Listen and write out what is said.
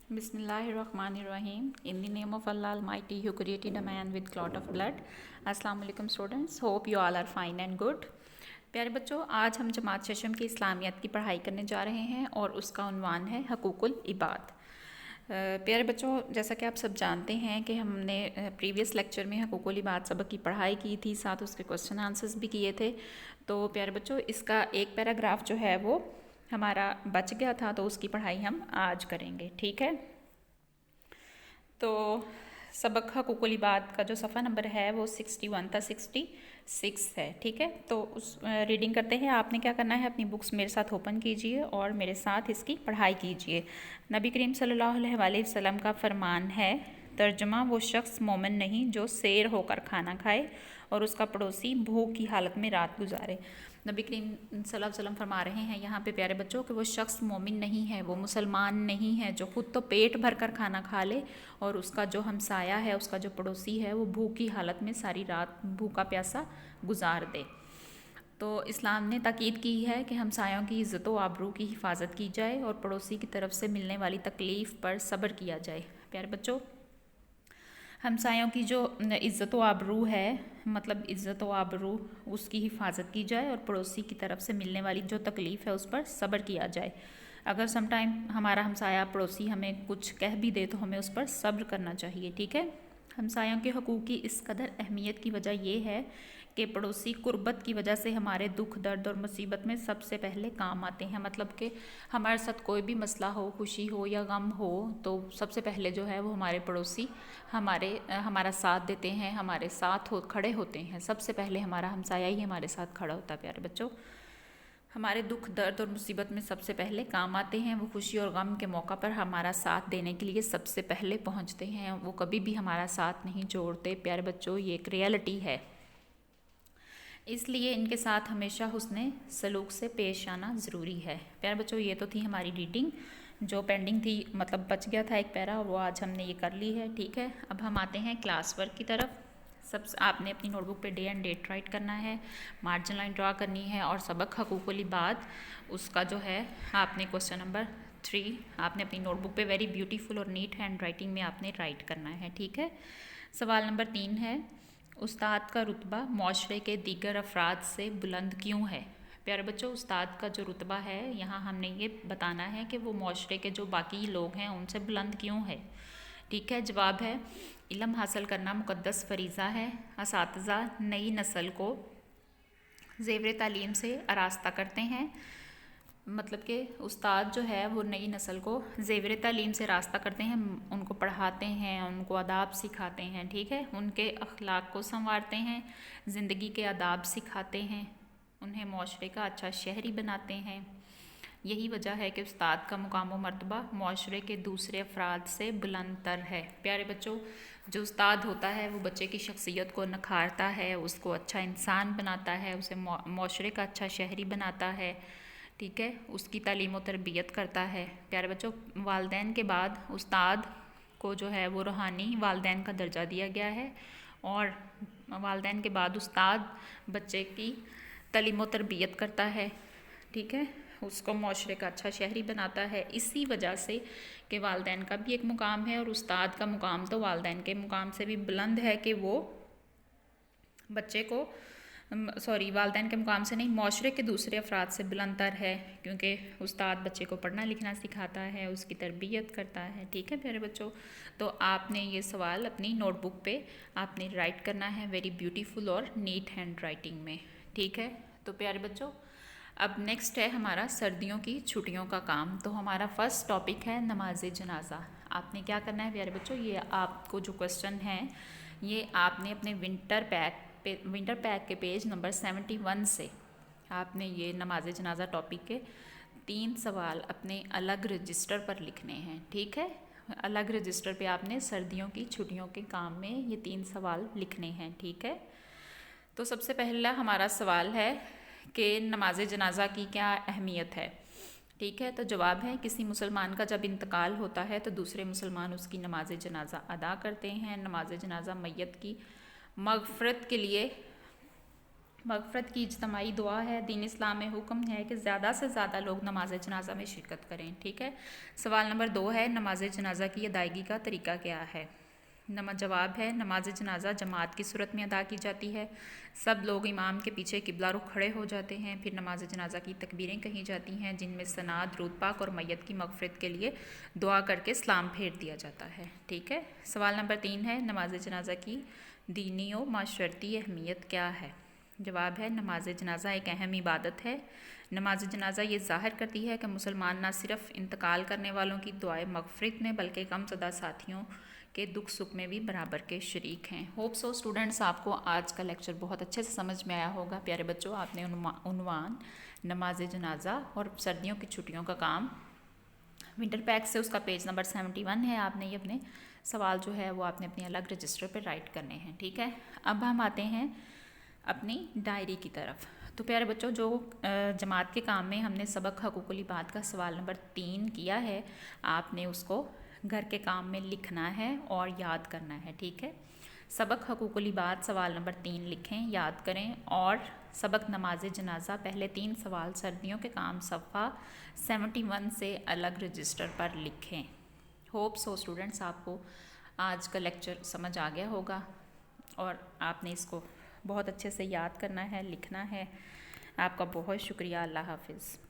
Bismillahirrahmanirrahim. In the name of Allah Almighty, who created a man with clot of blood. Assalamu alaikum students. Hope you all are fine and good. प्यारे बच्चों, आज हम जमात शशम की इस्लामियत की पढ़ाई करने जा रहे हैं और उसका उन्वान है हकूकुल इबाद। प्यारे बच्चों, जैसा कि आप सब जानते हैं कि हमने प्रीवियस लेक्चर में हकूकुल इबाद सबक की पढ़ाई की थी, साथ उसके क्वेश्चन आंसर्स भी किए थे। तो प्यारे बच्चों, इसका एक पैराग्राफ जो है वो हमारा बच गया था, तो उसकी पढ़ाई हम आज करेंगे। ठीक है, तो सबक हकूकुल इबाद का जो सफ़ा नंबर है वो 61 था, 66 है। ठीक है, तो उस रीडिंग करते हैं। आपने क्या करना है, अपनी बुक्स मेरे साथ ओपन कीजिए और मेरे साथ इसकी पढ़ाई कीजिए। नबी करीम सल्लल्लाहु अलैहि वसल्लम का फरमान है, तर्जमा वो शख्स मोमिन नहीं जो सैर होकर खाना खाए और उसका पड़ोसी भूख की हालत में रात गुजारे। नबी करीम सल्लल्लाहु अलैहि वसल्लम फरमा रहे हैं यहाँ पे प्यारे बच्चों कि वो शख्स मोमिन नहीं है, वो मुसलमान नहीं है जो खुद तो पेट भर कर खाना खा ले और उसका जो हमसाया है, उसका जो पड़ोसी है, वो भूख की हालत में सारी रात भूखा प्यासा गुजार दे। तो इस्लाम ने ताकीद की है कि हमसायों की इज़्ज़त व आबरू की हिफाजत की जाए और पड़ोसी की तरफ से मिलने वाली तकलीफ़ पर सब्र किया जाए। प्यारे बच्चों, हमसायों की जो इज़्ज़त व आबरू है, मतलब इज़्ज़त व आबरू उसकी हिफाजत की जाए और पड़ोसी की तरफ से मिलने वाली जो तकलीफ़ है उस पर सब्र किया जाए। अगर सम टाइम हमारा हमसाया पड़ोसी हमें कुछ कह भी दे तो हमें उस पर सब्र करना चाहिए। ठीक है, हमसायों के हकूक़ की इस कदर अहमियत की वजह यह है कि पड़ोसी कुर्बत की वजह से हमारे दुख दर्द और मुसीबत में सबसे पहले काम आते हैं। मतलब कि हमारे साथ कोई भी मसला हो, खुशी हो या गम हो, तो सबसे पहले जो है वो हमारे पड़ोसी हमारा साथ देते हैं, हमारे साथ खड़े होते हैं। सबसे पहले हमारा हमसाया ही हमारे साथ खड़ा होता है। प्यारे बच्चों, हमारे दुख दर्द और मुसीबत में सबसे पहले काम आते हैं। वो खुशी और गम के मौका पर हमारा साथ देने के लिए सबसे पहले पहुंचते हैं। वो कभी भी हमारा साथ नहीं छोड़ते। प्यारे बच्चों, ये एक रियलिटी है, इसलिए इनके साथ हमेशा हुस्ने सलूक से पेश आना ज़रूरी है। प्यारे बच्चों, ये तो थी हमारी रीडिंग जो पेंडिंग थी, मतलब बच गया था एक पैरा, वो आज हमने ये कर ली है। ठीक है, अब हम आते हैं क्लास वर्क की तरफ। सब आपने अपनी नोटबुक पे डे एंड डेट राइट करना है, मार्जिन लाइन ड्रा करनी है और सबक हकूकुल इबाद उसका जो है आपने क्वेश्चन नंबर 3 आपने अपनी नोटबुक पे वेरी ब्यूटीफुल और नीट हैंड राइटिंग में आपने राइट करना है। ठीक है, सवाल नंबर 3 है, उस्ताद का रुतबा माशरे के दीगर अफराद से बुलंद क्यों है। प्यारे बच्चों, उस्ताद का जो रुतबा है यहाँ हमने ये बताना है कि वो माशरे के जो बाकी लोग हैं उनसे बुलंद क्यों है। ठीक है, जवाब है इल्म हासिल करना मुक़द्दस फ़रीज़ा है। असातिज़ा नई नस्ल को ज़ेवर तालीम से आरास्ता करते हैं। मतलब कि उस्ताद जो है वो नई नस्ल को ज़ेवर तालीम से रास्ता करते हैं, उनको पढ़ाते हैं, उनको आदाब सिखाते हैं। ठीक है, उनके अखलाक को संवारते हैं, ज़िंदगी के आदाब सिखाते हैं, उन्हें माशरे का अच्छा शहरी बनाते हैं। यही वजह है कि उस्ताद का मुकाम व मर्तबा माशरे के दूसरे अफराद से बुलंदतर है। प्यारे बच्चों, जो उस्ताद होता है वो बच्चे की शख्सियत को निखारता है, उसको अच्छा इंसान बनाता है, उसे माशरे का अच्छा शहरी बनाता है। ठीक है, उसकी तालीम व तरबियत करता है। प्यारे बच्चों, वालदैन के बाद उस्ताद को जो है वो रूहानी वालदैन का दर्जा दिया गया है और वालदैन के बाद उस्ताद बच्चे की तालीम व तरबियत करता है। ठीक है, उसको माशरे का अच्छा शहरी बनाता है। इसी वजह से कि वालदैन का भी एक मुकाम है और उस्ताद का मुकाम तो वालदैन के मुकाम से भी बुलंद है कि वो बच्चे को वालदैन के मुकाम से नहीं, माशरे के दूसरे अफराद से बुलंदतर है, क्योंकि उस्ताद बच्चे को पढ़ना लिखना सिखाता है, उसकी तरबियत करता है। ठीक है प्यारे बच्चों, तो आपने ये सवाल अपनी नोटबुक पे आपने राइट करना है वेरी ब्यूटीफुल और नीट हैंड राइटिंग में। ठीक है, तो प्यारे बच्चों, अब नेक्स्ट है हमारा सर्दियों की छुट्टियों का काम। तो हमारा फर्स्ट टॉपिक है नमाज जनाजा। आपने क्या करना है प्यारे बच्चों, ये आपको जो क्वेश्चन है ये आपने अपने विंटर पैक के पेज नंबर 71 से आपने ये नमाज जनाजा टॉपिक के 3 सवाल अपने अलग रजिस्टर पर लिखने हैं। ठीक है, अलग रजिस्टर पे आपने सर्दियों की छुट्टियों के काम में ये 3 सवाल लिखने हैं। ठीक है, तो सबसे पहला हमारा सवाल है कि नमाज जनाजा की क्या अहमियत है। ठीक है, तो जवाब है किसी मुसलमान का जब इंतकाल होता है तो दूसरे मुसलमान उसकी नमाज जनाजा अदा करते हैं। नमाज जनाजा मैयत की मगफ़रत के लिए मगफ़रत की इज्तमाई दुआ है। दीन इस्लाम में हुक्म है कि ज़्यादा से ज़्यादा लोग नमाज जनाजा में शिरकत करें। ठीक है। सवाल नंबर 2 है, नमाज जनाजा की अदायगी का तरीका क्या है। जवाब है, नमाज जनाजा जमात की सूरत में अदा की जाती है। सब लोग इमाम के पीछे किबला रुख खड़े हो जाते हैं। फिर नमाज जनाजा की तकबीरें कही जाती हैं, जिनमें सना, दुरूद पाक और मैयत की मगफ़रत के लिए दुआ करके सलाम फेर दिया जाता है। ठीक है। सवाल नंबर 3 है, नमाज जनाजा की दीनी व माशरती अहमियत क्या है। जवाब है, नमाज जनाजा एक अहम इबादत है। नमाज जनाजा ये ज़ाहिर करती है कि मुसलमान न सिर्फ इंतकाल करने वालों की दुआए मगफ़रत में बल्कि गमज़दा साथियों के दुख सुख में भी बराबर के शरीक हैं। होप सो स्टूडेंट्स, आपको आज का लेक्चर बहुत अच्छे से समझ में आया होगा। प्यारे बच्चों, आपने उन्वान, नमाज जनाजा और सर्दियों की छुट्टियों का काम विंटर पैक से, उसका पेज नंबर 71 है। आपने ये अपने सवाल जो है वो आपने अपने अलग रजिस्टर पर राइट करने हैं। ठीक है। अब हम आते हैं अपनी डायरी की तरफ। तो प्यारे बच्चों, जो जमात के काम में हमने सबक हकूकुल इबाद का सवाल नंबर 3 किया है, आपने उसको घर के काम में लिखना है और याद करना है। ठीक है। सबक हकूकुल इबाद सवाल नंबर 3 लिखें, याद करें, और सबक नमाज जनाजा पहले 3 सवाल सर्दियों के काम सफ़ा 71 से अलग रजिस्टर पर लिखें। होप सो स्टूडेंट्स, आपको आज का लेक्चर समझ आ गया होगा और आपने इसको बहुत अच्छे से याद करना है, लिखना है। आपका बहुत शुक्रिया। अल्लाह हाफिज़।